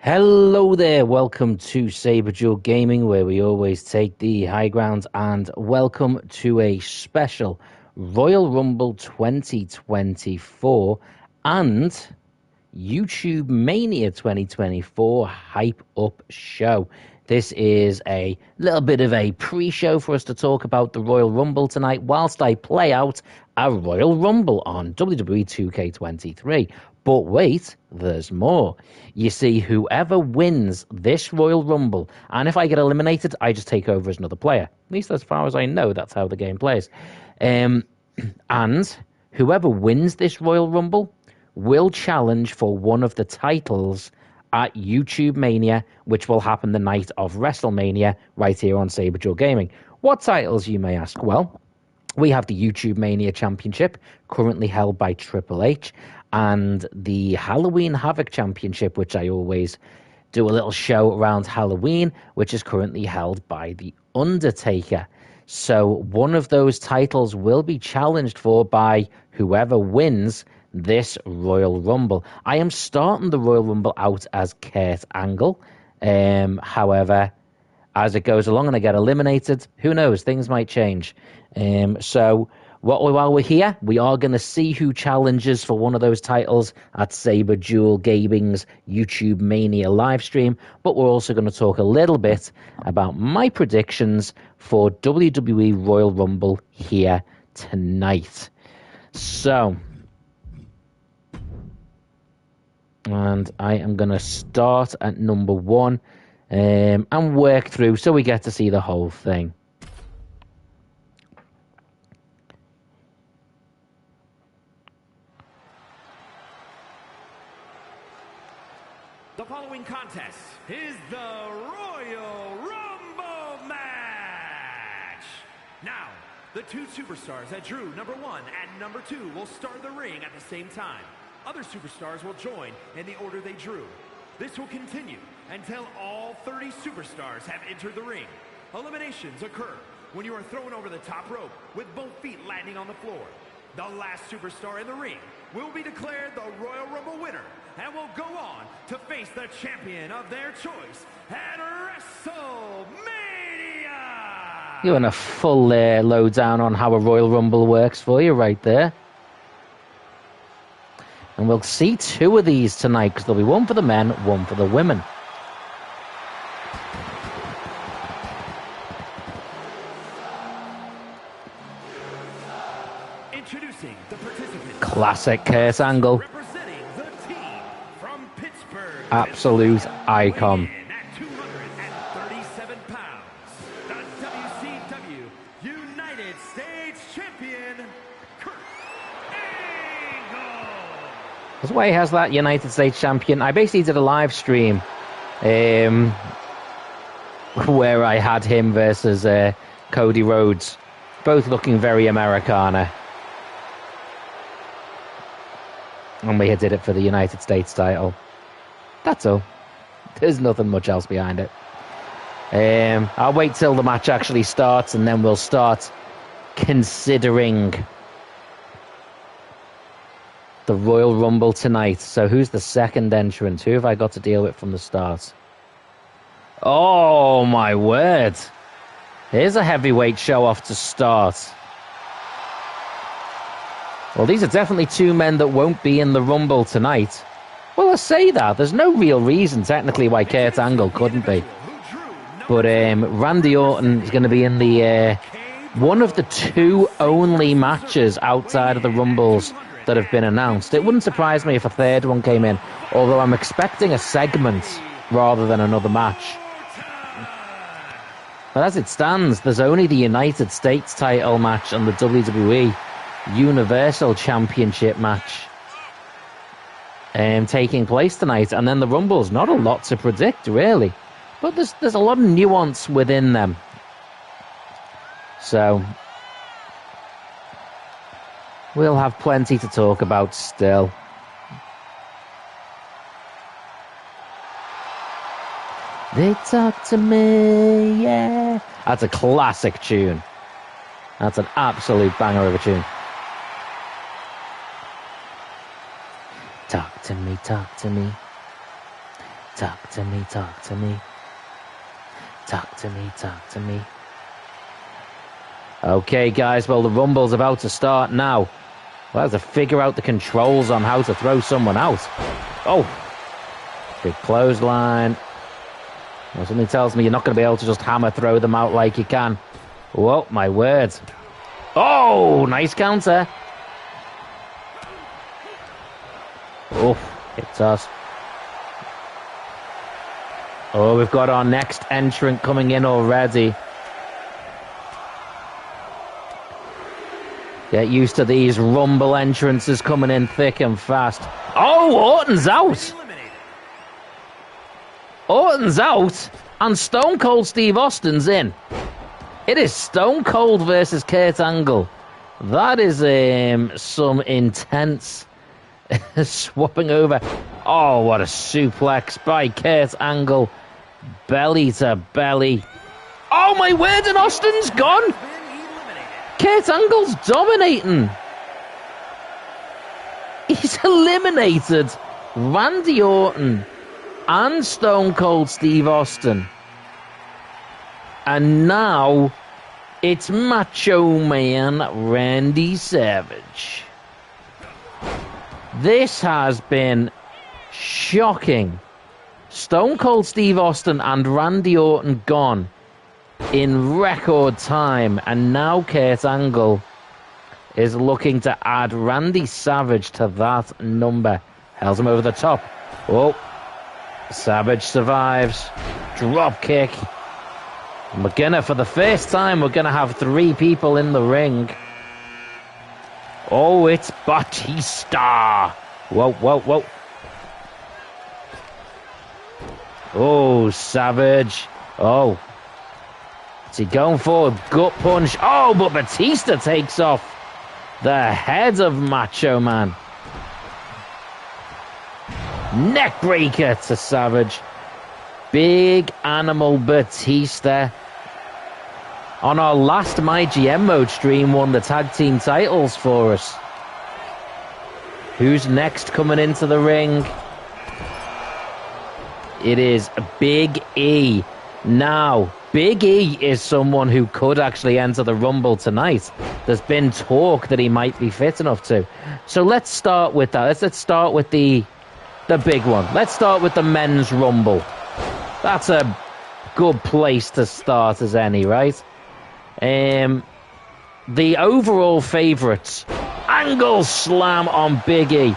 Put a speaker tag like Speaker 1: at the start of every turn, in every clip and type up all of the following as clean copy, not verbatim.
Speaker 1: Hello there, welcome to Saber Duel Gaming, where we always take the high ground, and welcome to a special Royal Rumble 2024 and YouTube Mania 2024 Hype Up Show. This is a little bit of a pre-show for us to talk about the Royal Rumble tonight whilst I play out a Royal Rumble on WWE2K23. But wait, there's more. You see, whoever wins this Royal Rumble, and if I get eliminated, I just take over as another player. At least as far as I know, that's how the game plays. And whoever wins this Royal Rumble will challenge for one of the titles at YouTube Mania, which will happen the night of WrestleMania right here on Saber Duel Gaming. What titles, you may ask? Well, we have the YouTube Mania Championship, currently held by Triple H, and the Halloween Havoc Championship, which I always do a little show around Halloween, which is currently held by The Undertaker. So one of those titles will be challenged for by whoever wins this Royal Rumble. I am starting the Royal Rumble out as Kurt Angle. However, as it goes along and I get eliminated, who knows? Things might change. While we're here, we are going to see who challenges for one of those titles at Saber Duel Gaming's YouTube Mania livestream. But we're also going to talk a little bit about my predictions for WWE Royal Rumble here tonight. So, and I am going to start at number 1 and work through so we get to see the whole thing.
Speaker 2: The following contest is the Royal Rumble match. Now, the two superstars that drew number 1 and number 2 will start the ring at the same time. Other superstars will join in the order they drew. This will continue until all 30 superstars have entered the ring. Eliminations occur when you are thrown over the top rope with both feet landing on the floor. The last superstar in the ring will be declared the Royal Rumble winner and will go on to face the champion of their choice at WrestleMania!
Speaker 1: You're in a full lowdown on how a Royal Rumble works for you right there. And we'll see 2 of these tonight, because there'll be one for the men, one for the women.
Speaker 2: Introducing the participants.
Speaker 1: Classic Kurt Angle.
Speaker 2: Representing the team from Pittsburgh.
Speaker 1: Absolute icon.
Speaker 2: At 237 pounds, the WCW United States Champion, Kurt Angle.
Speaker 1: That's why he has that United States Champion. I basically did a live stream where I had him versus Cody Rhodes, both looking very Americana. And we did it for the United States title. That's all. There's nothing much else behind it. I'll wait till the match actually starts, and then we'll start considering the Royal Rumble tonight. So who's the second entrant? Who have I got to deal with from the start? Oh, my word. Here's a heavyweight show-off to start. Well, these are definitely 2 men that won't be in the Rumble tonight. Well, I say that. There's no real reason, technically, why Kurt Angle couldn't be. But Randy Orton is going to be in the one of the 2 only matches outside of the Rumbles that have been announced. It wouldn't surprise me if a third one came in, although I'm expecting a segment rather than another match. But as it stands, there's only the United States title match and the WWE Universal Championship match taking place tonight, and then the Rumble's not a lot to predict, really, but there's a lot of nuance within them. So we'll have plenty to talk about still. They talk to me, yeah. That's a classic tune. That's an absolute banger of a tune. Talk to me, talk to me. Talk to me, talk to me. Talk to me, talk to me. Okay, guys, well, the Rumble's about to start now. We'll have to figure out the controls on how to throw someone out. Oh, big clothesline. Well, something tells me you're not going to be able to just hammer throw them out like you can. Whoa, my word. Oh, nice counter. Oh, hit toss. Oh, we've got our next entrant coming in already. Get used to these Rumble entrances coming in thick and fast. Oh, Orton's out. Orton's out, and Stone Cold Steve Austin's in. It is Stone Cold versus Kurt Angle. That is some intense swapping over. Oh, what a suplex by Kurt Angle. Belly to belly. Oh, my word, and Austin's gone. Kurt Angle's dominating. He's eliminated Randy Orton and Stone Cold Steve Austin. And now it's Macho Man Randy Savage. This has been shocking. Stone Cold Steve Austin and Randy Orton gone in record time, and now Kurt Angle is looking to add Randy Savage to that number. Held him over the top. Oh, Savage survives. Drop kick. And we're gonna, for the first time, we're gonna have 3 people in the ring. Oh, it's Batista. Whoa, whoa, whoa. Oh, Savage. Oh. Is he going for a gut punch? Oh, but Batista takes off the head of Macho Man. Neck breaker to Savage. Big Animal Batista. On our last MyGM mode stream, won the tag team titles for us. Who's next coming into the ring? It is Big E. Now, Big E is someone who could actually enter the Rumble tonight. There's been talk that he might be fit enough to. So let's start with that. Let's start with the big one. Let's start with the Men's Rumble. That's a good place to start as any, right? The overall favourites. Angle slam on Big E.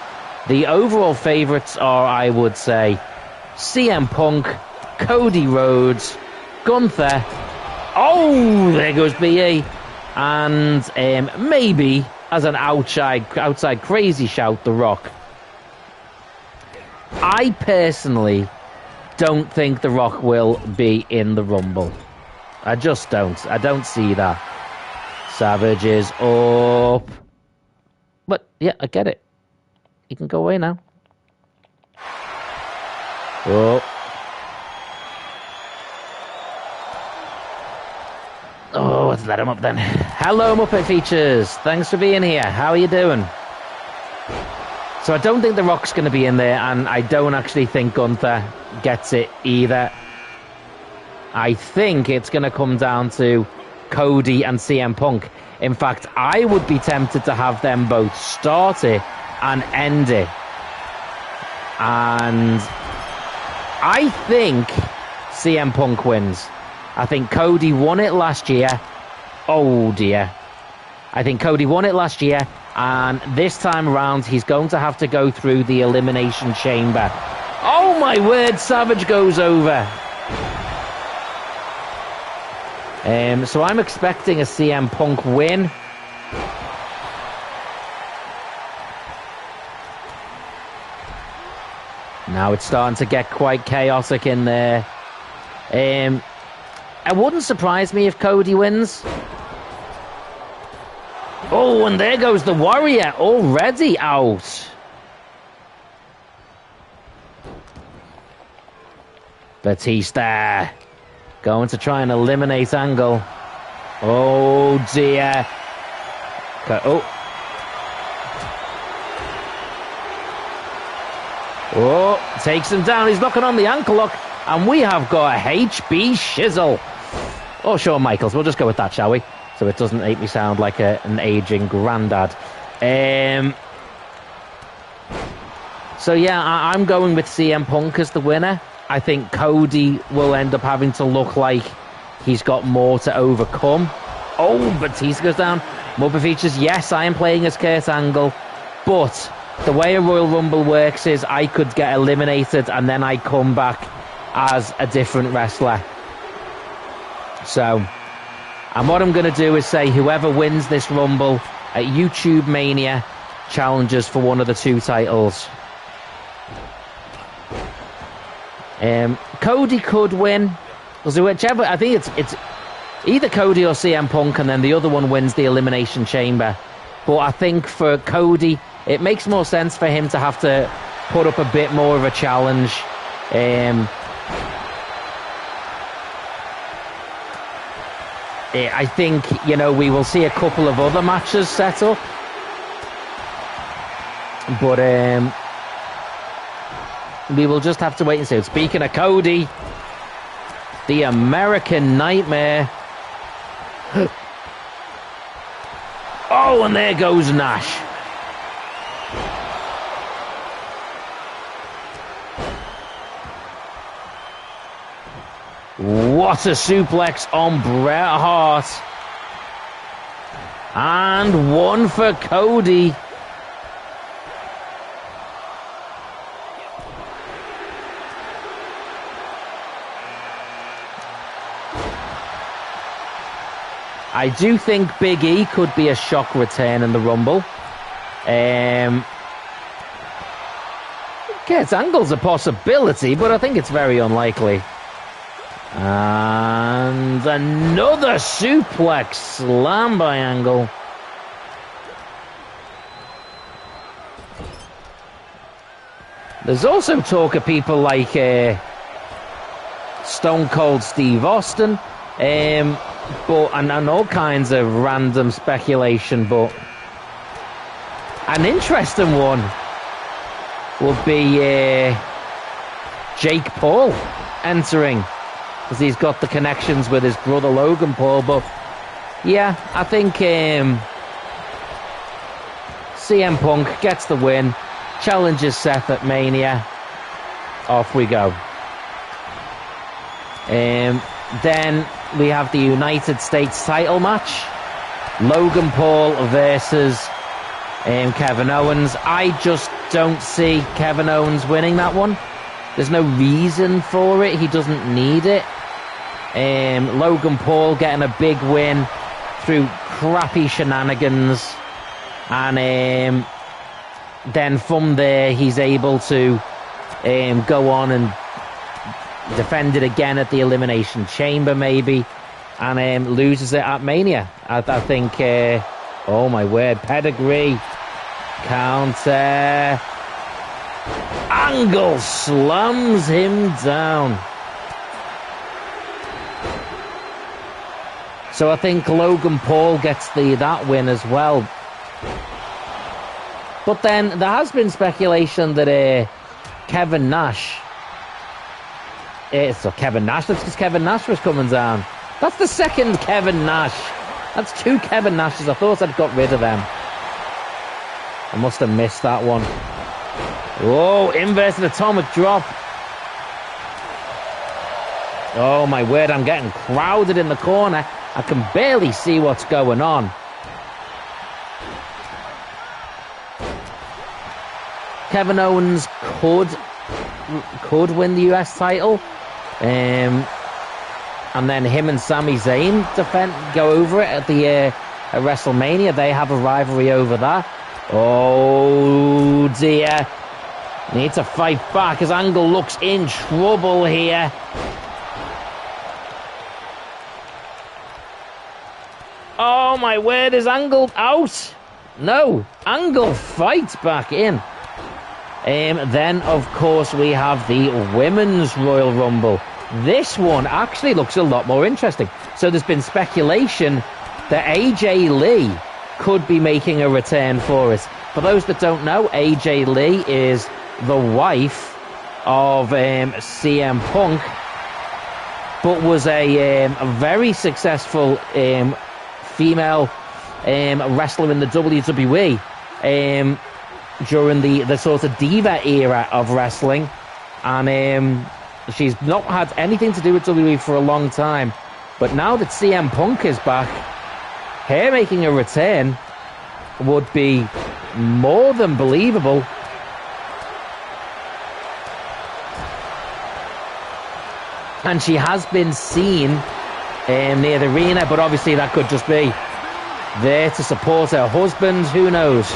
Speaker 1: The overall favourites are, I would say, CM Punk, Cody Rhodes, Gunther. Oh, there goes BE. And maybe, as an outside crazy shout, The Rock. I personally don't think The Rock will be in the Rumble. I just don't. I don't see that. Savage is up. But, yeah, I get it. He can go away now. Oh. Oh, let's let him up then. Hello, Muppet Features. Thanks for being here. How are you doing? So I don't think The Rock's going to be in there, and I don't actually think Gunther gets it either. I think it's going to come down to Cody and CM Punk. In fact, I would be tempted to have them both start it and end it. And I think CM Punk wins. I think Cody won it last year. Oh dear. I think Cody won it last year, and this time around he's going to have to go through the Elimination Chamber. Oh my word, Savage goes over. So I'm expecting a CM Punk win. Now it's starting to get quite chaotic in there. It wouldn't surprise me if Cody wins. Oh, and there goes the Warrior already out. Batista going to try and eliminate Angle. Oh dear. Oh. Oh, takes him down. He's knocking on the ankle lock. And we have got a HB Shizzle. Oh, Shawn Michaels. We'll just go with that, shall we? So it doesn't make me sound like an aging granddad. So yeah, I'm going with CM Punk as the winner. I think Cody will end up having to look like he's got more to overcome. Oh, Batista goes down. Mother features, yes, I am playing as Kurt Angle. But the way a Royal Rumble works is I could get eliminated and then I come back as a different wrestler. So, and what I'm going to do is say whoever wins this Rumble at YouTube Mania challenges for one of the 2 titles. Cody could win. Whichever, I think it's either Cody or CM Punk, and then the other one wins the Elimination Chamber. But I think for Cody, it makes more sense for him to have to put up a bit more of a challenge. I think, you know, we will see a couple of other matches set up. But we will just have to wait and see. Speaking of Cody, the American Nightmare. Oh, and there goes Nash. What a suplex on Bret Hart. And one for Cody. I do think Big E could be a shock return in the Rumble. Kurt Angle's a possibility, but I think it's very unlikely. And another suplex slam by Angle. There's also talk of people like Stone Cold Steve Austin, and all kinds of random speculation, but an interesting one would be Jake Paul entering, because he's got the connections with his brother Logan Paul. But yeah, I think CM Punk gets the win, challenges Seth at Mania, off we go. Then we have the United States title match, Logan Paul versus Kevin Owens. I just don't see Kevin Owens winning that one. There's no reason for it. He doesn't need it. Logan Paul getting a big win through crappy shenanigans, and then from there he's able to go on and defend it again at the Elimination Chamber maybe, and loses it at Mania. I think, oh my word, pedigree, counter, Angle slams him down. So I think Logan Paul gets that win as well. But then there has been speculation that Kevin Nash, that's because Kevin Nash was coming down. That's the second Kevin Nash. That's 2 Kevin Nashes. I thought I'd got rid of them. I must have missed that one. Whoa, inverted atomic drop. Oh my word, I'm getting crowded in the corner. I can barely see what's going on. Kevin Owens could win the US title. And then him and Sami Zayn go over it at WrestleMania. They have a rivalry over that. Oh dear. Need to fight back as Angle looks in trouble here. Oh my word, is Angle out? No, Angle fights back in. Then, of course, we have the Women's Royal Rumble. This one actually looks a lot more interesting. So there's been speculation that AJ Lee could be making a return for us. For those that don't know, AJ Lee is the wife of CM Punk, but was a very successful female wrestler in the WWE during the sort of diva era of wrestling, and she's not had anything to do with WWE for a long time. But now that CM Punk is back, her making a return would be more than believable. And she has been seen near the arena, but obviously that could just be there to support her husband. Who knows?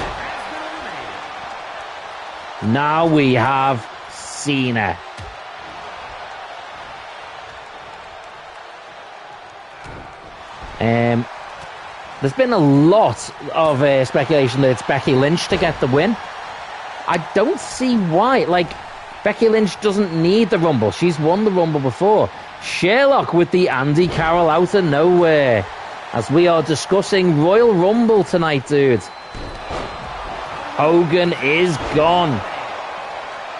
Speaker 1: Now we have Cena. There's been a lot of speculation that it's Becky Lynch to get the win. I don't see why. Like, Becky Lynch doesn't need the Rumble. She's won the Rumble before. Sherlock with the Andy Carroll out of nowhere. As we are discussing Royal Rumble tonight, dude. Hogan is gone.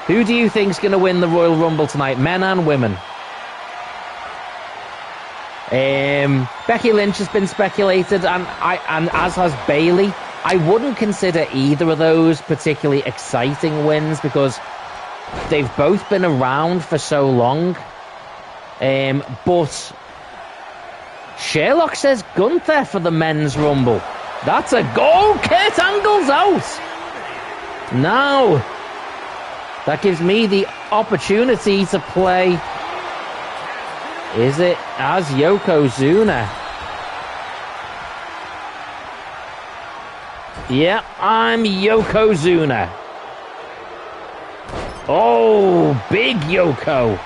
Speaker 1: Who do you think's going to win the Royal Rumble tonight, men and women? Becky Lynch has been speculated, and as has Bayley. I wouldn't consider either of those particularly exciting wins because they've both been around for so long. But Sherlock says Gunther for the men's Rumble. That's a goal. Kurt Angle's out. Now, that gives me the opportunity to play. Is it as Yokozuna? Yeah, I'm Yokozuna. Oh, big Yoko.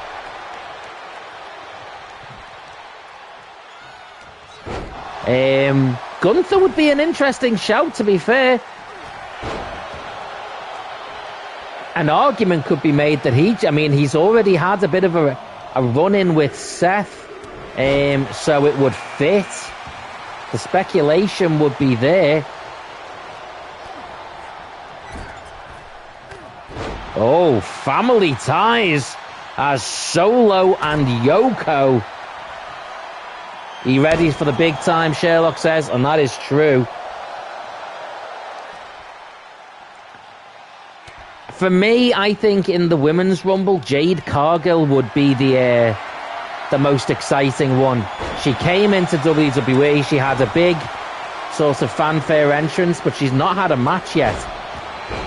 Speaker 1: Gunther would be an interesting shout, to be fair. An argument could be made that he's already had a bit of a run-in with Seth, so it would fit. The speculation would be there. Oh, family ties as Solo and Yoko. He ready for the big time, Sherlock says, and that is true. For me, I think in the Women's Rumble, Jade Cargill would be the most exciting one. She came into WWE, she had a big sort of fanfare entrance, but she's not had a match yet.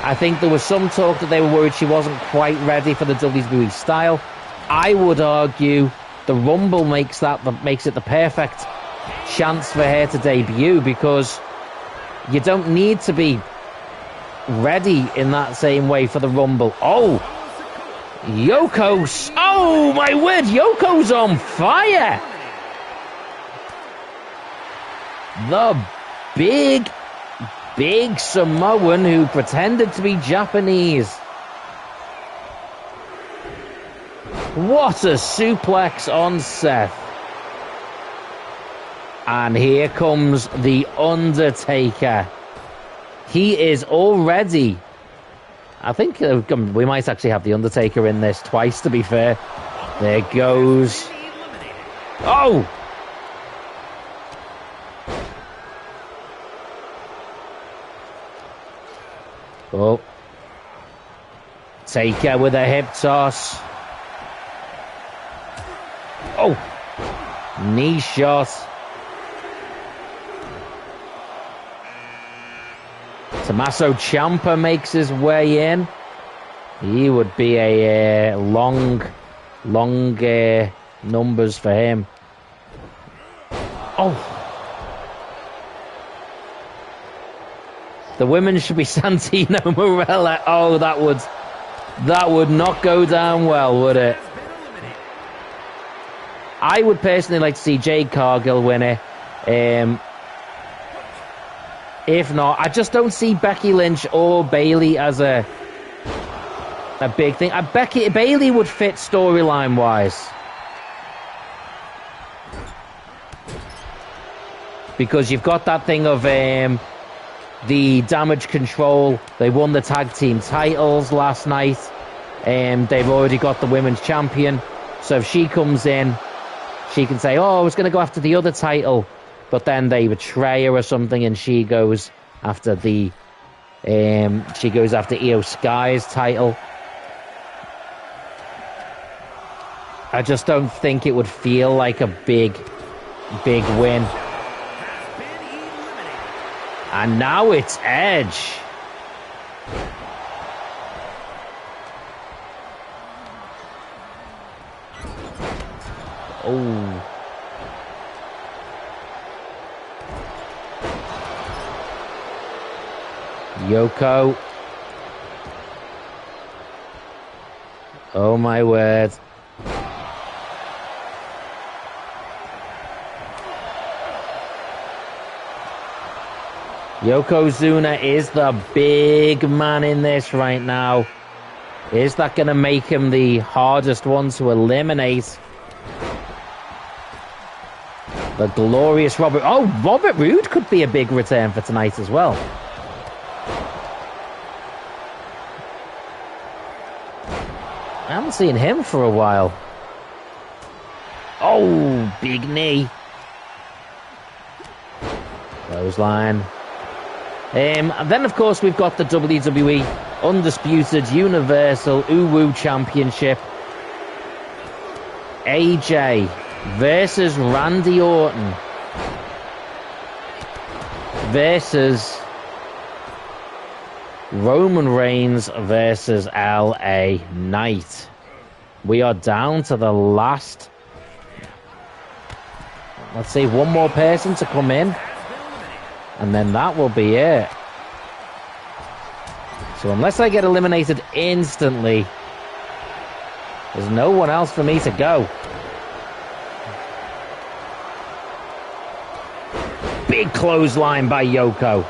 Speaker 1: I think there was some talk that they were worried she wasn't quite ready for the WWE style. I would argue the Rumble makes it the perfect chance for her to debut, because you don't need to be ready in that same way for the Rumble. Oh, Yoko. Oh, my word, Yoko's on fire. The big Samoan who pretended to be Japanese. What a suplex on Seth. And here comes The Undertaker. He is already... I think we might actually have The Undertaker in this twice, to be fair. There goes. Oh! Oh. Taker with a hip toss. Oh! Knee shot. Tommaso Ciampa makes his way in. He would be a long numbers for him. Oh! The women should be Santino Marella. Oh, that would not go down well, would it? I would personally like to see Jade Cargill win it. If not, I just don't see Becky Lynch or Bayley as a big thing. Bayley would fit storyline wise, because you've got that thing of the Damage Control. They won the tag team titles last night. They've already got the women's champion. So if she comes in, she can say, oh, I was going to go after the other title. But then they betray her or something, and she goes after the... she goes after Io Sky's title. I just don't think it would feel like a big win. And now it's Edge. Oh. Yoko. Oh my word. Yokozuna is the big man in this right now. Is that going to make him the hardest one to eliminate? The glorious Robert... Oh, Robert Roode could be a big return for tonight as well. I haven't seen him for a while. Oh, big knee. Clothesline. And then, of course, we've got the WWE Undisputed Universal Uwu Championship. AJ versus Randy Orton versus Roman Reigns versus LA Knight. We are down to the last... Let's see, one more person to come in. And then that will be it. So unless I get eliminated instantly, there's no one else for me to go. Big clothesline by Yoko.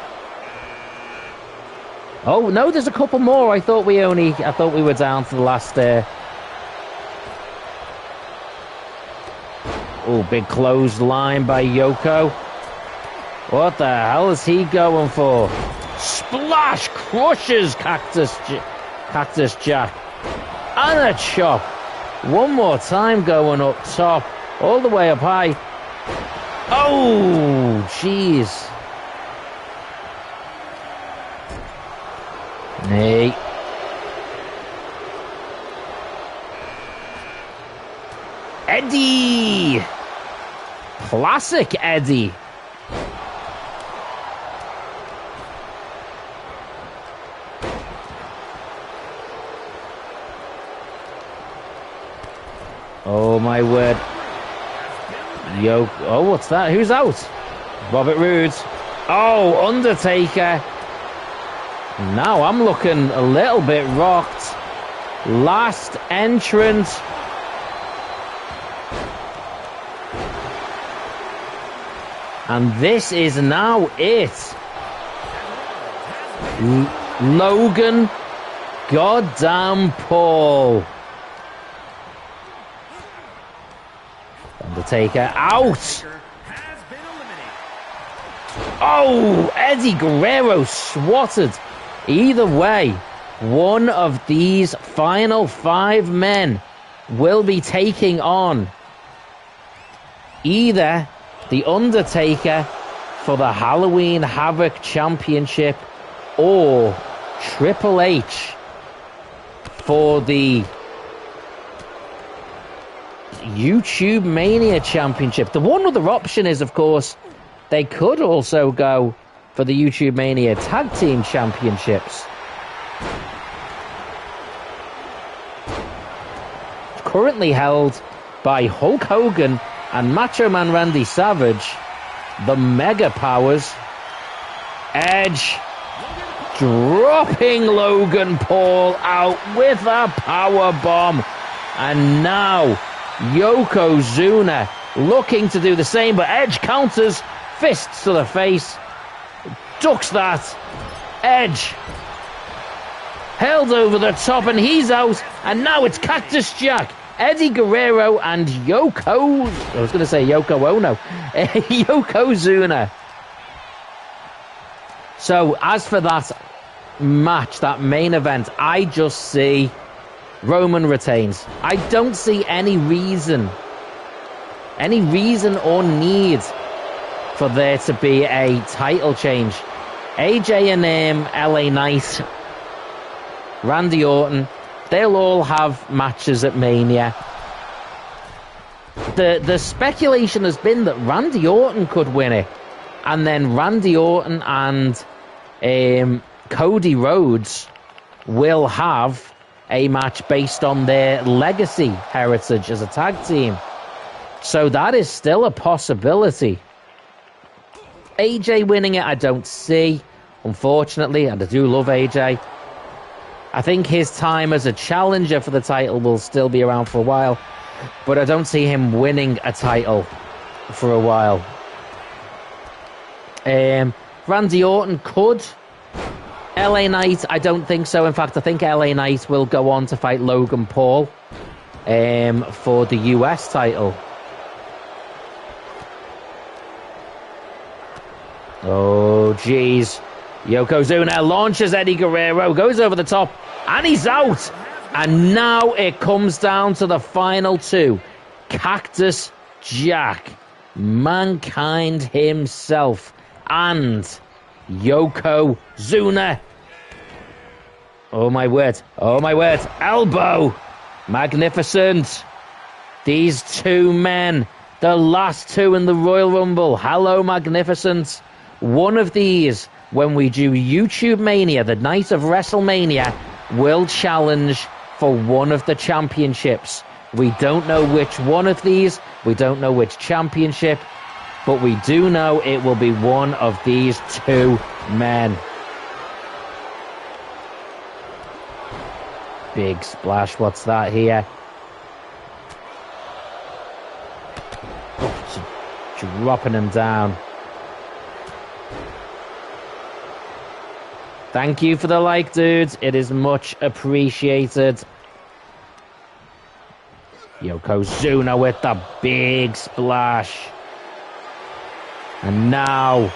Speaker 1: Oh no, there's a couple more. I thought we were down to the last. Oh, big clothesline by Yoko. What the hell is he going for? Splash crushes Cactus Jack. And a chop. One more time going up top. All the way up high. Oh, jeez. Knee. Eddie. Classic Eddie. Oh my word. Oh, what's that? Who's out? Robert Roode. Oh, Undertaker. Now I'm looking a little bit rocked. Last entrant. And this is now it. Logan goddamn Paul. Undertaker out. Oh, Eddie Guerrero swatted. Either way, one of these final 5 men will be taking on either The Undertaker for the Halloween Havoc Championship or Triple H for the YouTube Mania Championship. The one other option is, of course, they could also go for the YouTube Mania Tag Team Championships. Currently held by Hulk Hogan and Macho Man Randy Savage, the Mega Powers. Edge dropping Logan Paul out with a power bomb. And now Yokozuna looking to do the same, but Edge counters, fists to the face, ducks that. Edge held over the top and he's out, and now it's Cactus Jack, Eddie Guerrero and Yoko Ono. Yokozuna. So as for that match, that main event, I just see Roman retains. I don't see any reason or need for there to be a title change. AJ and LA Knight, Randy Orton, they'll all have matches at Mania. The speculation has been that Randy Orton could win it, and then Randy Orton and Cody Rhodes will have a match based on their legacy heritage as a tag team. So that is still a possibility. AJ winning it, I don't see, unfortunately, and I do love AJ. I think his time as a challenger for the title will still be around for a while, but I don't see him winning a title for a while. Randy Orton could. LA Knight, I don't think so. In fact, I think LA Knight will go on to fight Logan Paul for the US title. Oh, jeez. Yokozuna launches Eddie Guerrero, goes over the top, and he's out. And now it comes down to the final two. Cactus Jack, Mankind himself, and Yokozuna. Oh my word. Oh my word. Elbow. Magnificent. These two men, the last two in the Royal Rumble. Hello, Magnificent. One of these, when we do YouTube Mania, the night of WrestleMania, will challenge for one of the championships. We don't know which one of these. We don't know which championship. But we do know it will be one of these two men. Big splash. What's that here? Oh, dropping him down. Thank you for the like, dudes. It is much appreciated. Yokozuna with the big splash. And now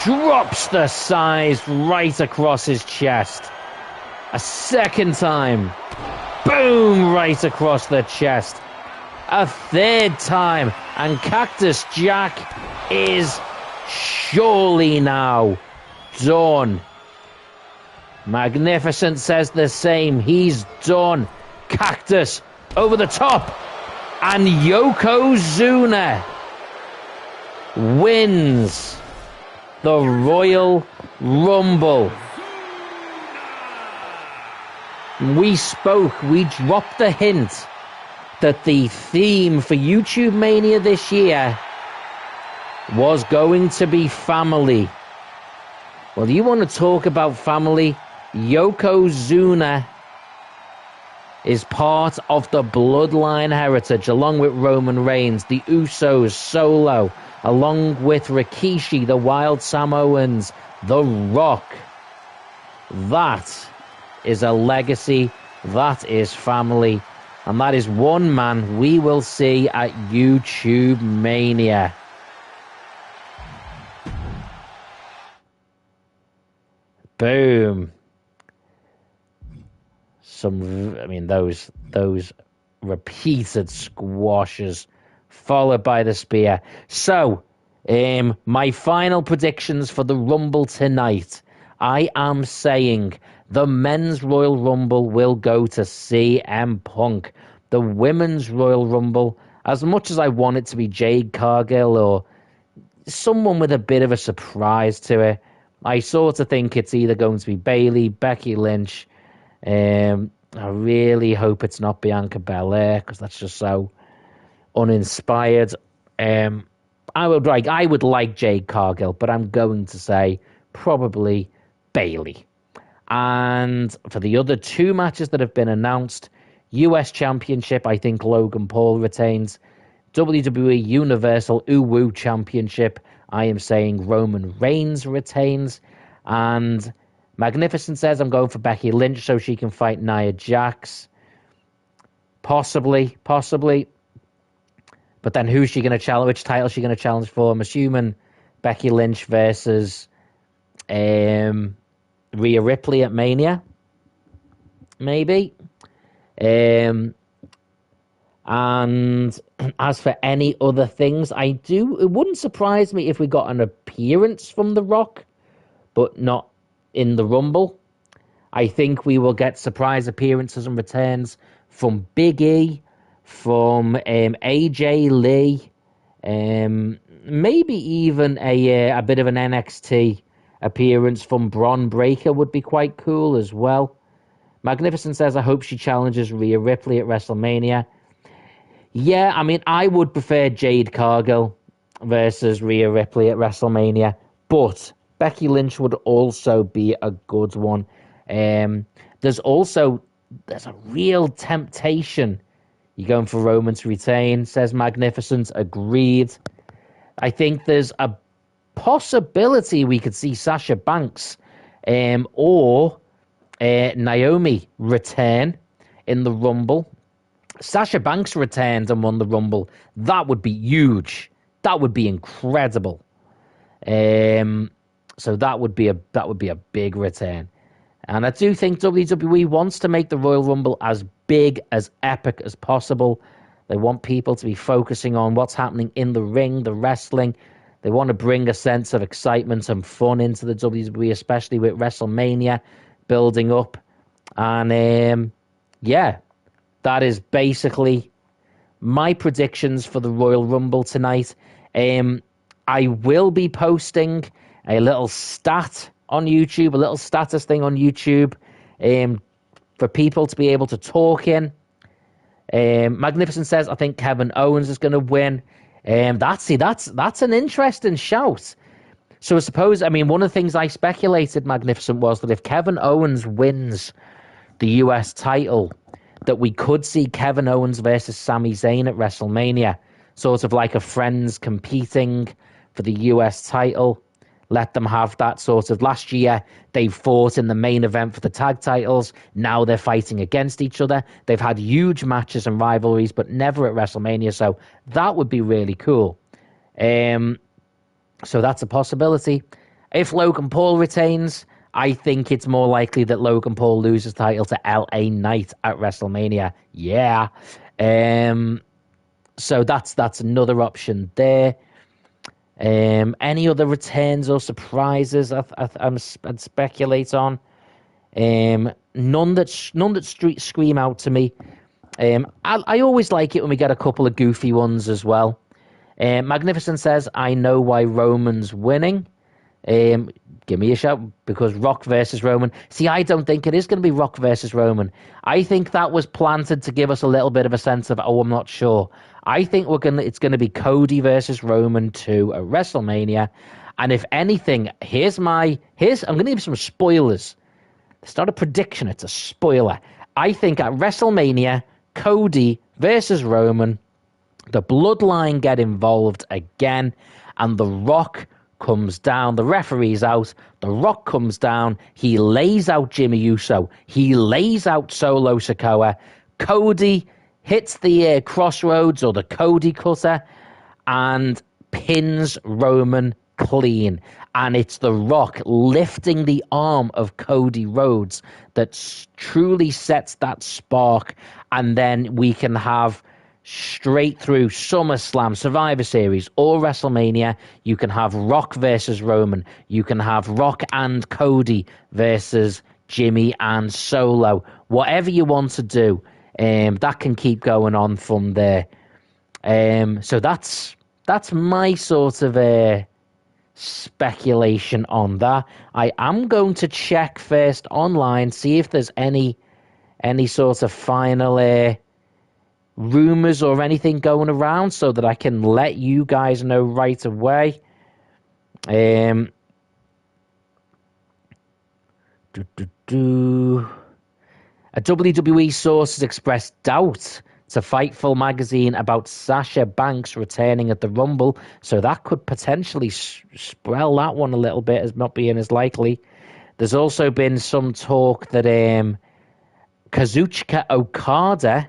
Speaker 1: drops the size right across his chest. A second time. Boom, right across the chest. A third time. And Cactus Jack is surely now done. Magnificent says the same. He's done. Cactus over the top. And Yokozuna wins the Royal Rumble. We dropped the hint that the theme for YouTube Mania this year was going to be family. Well, you want to talk about family? Yokozuna is part of the bloodline heritage, along with Roman Reigns, the Usos, Solo, along with Rikishi, the Wild Samoans, The Rock. That is a legacy. That is family. And that is one man we will see at YouTube Mania. Boom. Those repeated squashes followed by the spear. So, my final predictions for the Rumble tonight. I am saying the Men's Royal Rumble will go to CM Punk. The Women's Royal Rumble, as much as I want it to be Jade Cargill or someone with a bit of a surprise to it, I sort of think it's either going to be Bayley, Becky Lynch. I really hope it's not Bianca Belair, because that's just so uninspired. I would like Jade Cargill, but I'm going to say probably Bayley. And for the other two matches that have been announced, US Championship, I think Logan Paul retains. WWE Universal Uwu Championship, I am saying Roman Reigns retains. And Magnificent says I'm going for Becky Lynch so she can fight Nia Jax. Possibly. But then who's she going to challenge? Which title is she going to challenge for? I'm assuming Becky Lynch versus Rhea Ripley at Mania. maybe. And as for any other things, it wouldn't surprise me if we got an appearance from The Rock, but not in the Rumble. I think we will get surprise appearances and returns from Big E, from AJ Lee, maybe even a bit of an NXT appearance from Bron Breakker would be quite cool as well. Magnificent says, I hope she challenges Rhea Ripley at WrestleMania. Yeah, I mean, I would prefer Jade Cargill versus Rhea Ripley at WrestleMania, but Becky Lynch would also be a good one. There's a real temptation. You're going for Roman to retain, says Magnificent. Agreed. I think there's a possibility we could see Sasha Banks or Naomi return in the Rumble. Sasha Banks returned and won the Rumble. That would be huge. That would be incredible. So that would be a big return. And I do think WWE wants to make the Royal Rumble as big, as epic as possible. They want people to be focusing on what's happening in the ring, the wrestling. They want to bring a sense of excitement and fun into the WWE, especially with WrestleMania building up. And that is basically my predictions for the Royal Rumble tonight. I will be posting a little stat on YouTube, a little status thing on YouTube, for people to be able to talk in. Magnificent says, I think Kevin Owens is going to win. That's an interesting shout. So I suppose, one of the things I speculated, Magnificent, was that if Kevin Owens wins the US title, that we could see Kevin Owens versus Sami Zayn at WrestleMania, sort of like a friends competing for the US title. Let them have that sort of. Last year, they fought in the main event for the tag titles. Now they're fighting against each other. They've had huge matches and rivalries, but never at WrestleMania. So that would be really cool. So that's a possibility. If Logan Paul retains, I think it's more likely that Logan Paul loses title to LA Knight at WrestleMania. Yeah. So that's another option there. Any other returns or surprises I'd speculate on? None that scream out to me. I always like it when we get a couple of goofy ones as well. Magnificent says, I know why Roman's winning. Give me a shout, because Rock versus Roman. See, I don't think it is going to be Rock versus Roman. I think that was planted to give us a little bit of a sense of, I'm not sure. I think it's going to be Cody versus Roman 2 at WrestleMania. And if anything, I'm going to give some spoilers. It's not a prediction, it's a spoiler. I think at WrestleMania, Cody versus Roman, the Bloodline get involved again, and The Rock comes down. The referee's out. The Rock comes down. He lays out Jimmy Uso. He lays out Solo Sikoa. Cody hits the crossroads or the Cody cutter and pins Roman clean. And it's The Rock lifting the arm of Cody Rhodes that truly sets that spark. And then we can have straight through SummerSlam, Survivor Series, or WrestleMania. You can have Rock versus Roman. You can have Rock and Cody versus Jimmy and Solo. Whatever you want to do, that can keep going on from there. So that's my sort of speculation on that. I am going to check first online, see if there's any sort of final rumors or anything going around, so that I can let you guys know right away. A WWE source has expressed doubt to Fightful magazine about Sasha Banks returning at the Rumble, so that could potentially spell that one a little bit as not being as likely. There's also been some talk that Kazuchika Okada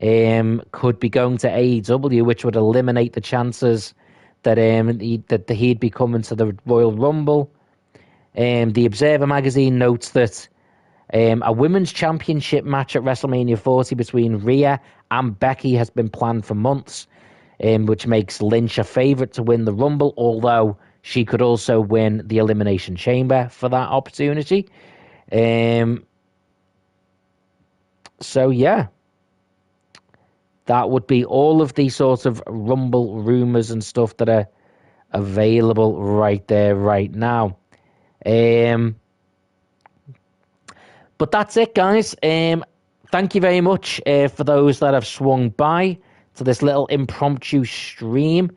Speaker 1: could be going to AEW, which would eliminate the chances that he'd be coming to the Royal Rumble. The Observer magazine notes that A women's championship match at WrestleMania 40 between Rhea and Becky has been planned for months, which makes Lynch a favorite to win the Rumble, although she could also win the Elimination Chamber for that opportunity. So, yeah. That would be all of the sort of Rumble rumors and stuff that are available right there, right now. But that's it, guys. Thank you very much for those that have swung by to this little impromptu stream.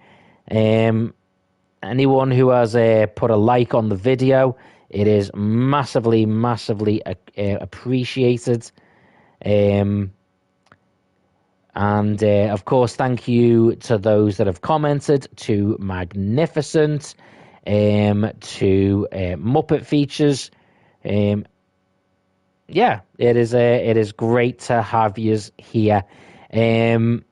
Speaker 1: Anyone who has put a like on the video, it is massively, massively appreciated. And, of course, thank you to those that have commented, to Magnificent, to Muppet Features. Yeah, it is great to have you here. And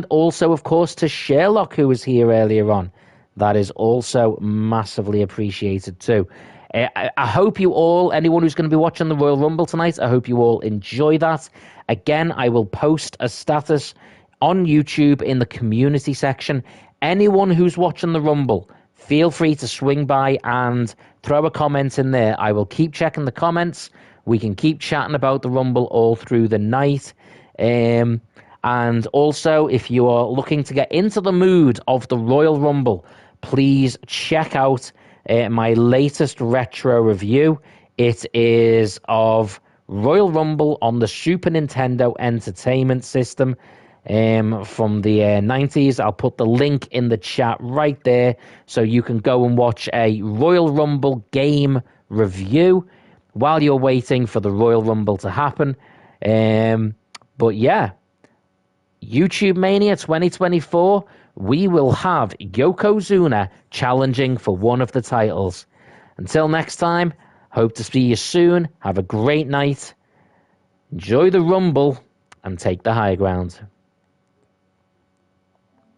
Speaker 1: also, of course, to Sherlock, who was here earlier on. That is also massively appreciated, too. I hope you all, anyone who's going to be watching the Royal Rumble tonight, I hope you all enjoy that. Again, I will post a status on YouTube in the community section. Anyone who's watching the Rumble, feel free to swing by and throw a comment in there. I will keep checking the comments. We can keep chatting about the Rumble all through the night. And also, if you are looking to get into the mood of the Royal Rumble, please check out my latest retro review. It is of Royal Rumble on the Super Nintendo Entertainment System from the 90s. I'll put the link in the chat right there so you can go and watch a Royal Rumble game review while you're waiting for the Royal Rumble to happen. But yeah, YouTube Mania 2024, we will have Yokozuna challenging for one of the titles. Until next time, hope to see you soon. Have a great night. Enjoy the Rumble and take the high ground.